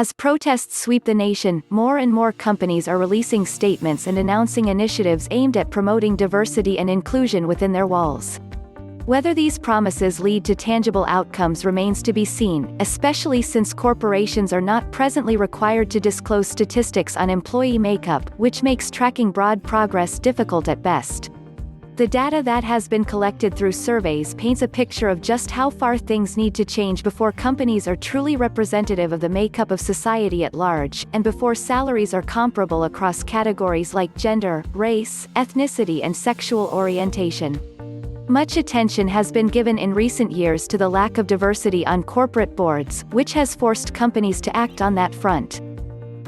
As protests sweep the nation, more and more companies are releasing statements and announcing initiatives aimed at promoting diversity and inclusion within their walls. Whether these promises lead to tangible outcomes remains to be seen, especially since corporations are not presently required to disclose statistics on employee makeup, which makes tracking broad progress difficult at best. The data that has been collected through surveys paints a picture of just how far things need to change before companies are truly representative of the makeup of society at large, and before salaries are comparable across categories like gender, race, ethnicity, and sexual orientation. Much attention has been given in recent years to the lack of diversity on corporate boards, which has forced companies to act on that front.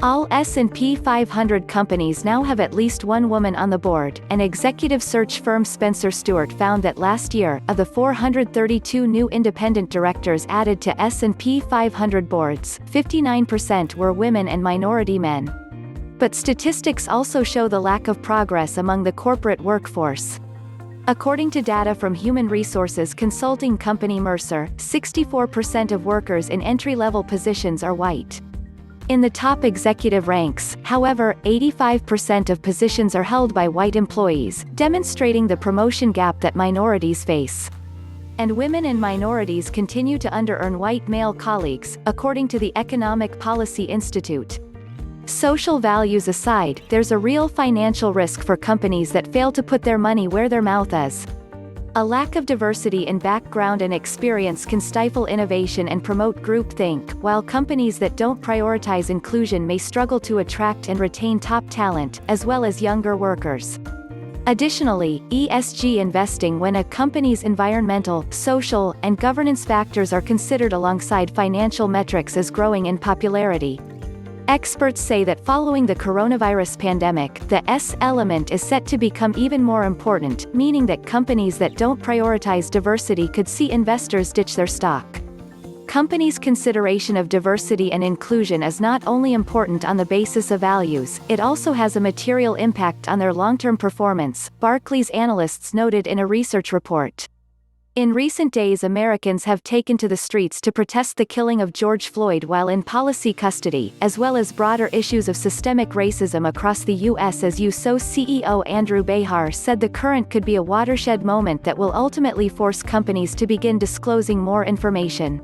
All S&P 500 companies now have at least one woman on the board, and executive search firm Spencer Stuart found that last year, of the 432 new independent directors added to S&P 500 boards, 59% were women and minority men. But statistics also show the lack of progress among the corporate workforce. According to data from human resources consulting company Mercer, 64% of workers in entry-level positions are white. In the top executive ranks, however, 85% of positions are held by white employees, demonstrating the promotion gap that minorities face. And women and minorities continue to under-earn white male colleagues, according to the Economic Policy Institute. Social values aside, there's a real financial risk for companies that fail to put their money where their mouth is. A lack of diversity in background and experience can stifle innovation and promote groupthink, while companies that don't prioritize inclusion may struggle to attract and retain top talent, as well as younger workers. Additionally, ESG investing, when a company's environmental, social, and governance factors are considered alongside financial metrics, is growing in popularity. Experts say that following the coronavirus pandemic, the S element is set to become even more important, meaning that companies that don't prioritize diversity could see investors ditch their stock. Companies' consideration of diversity and inclusion is not only important on the basis of values, it also has a material impact on their long-term performance, Barclays analysts noted in a research report. In recent days, Americans have taken to the streets to protest the killing of George Floyd while in policy custody, as well as broader issues of systemic racism across the U.S. As USO CEO Andrew Behar said, the current could be a watershed moment that will ultimately force companies to begin disclosing more information.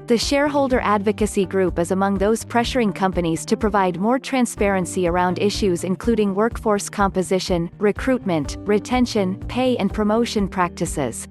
The shareholder advocacy group is among those pressuring companies to provide more transparency around issues including workforce composition, recruitment, retention, pay, and promotion practices.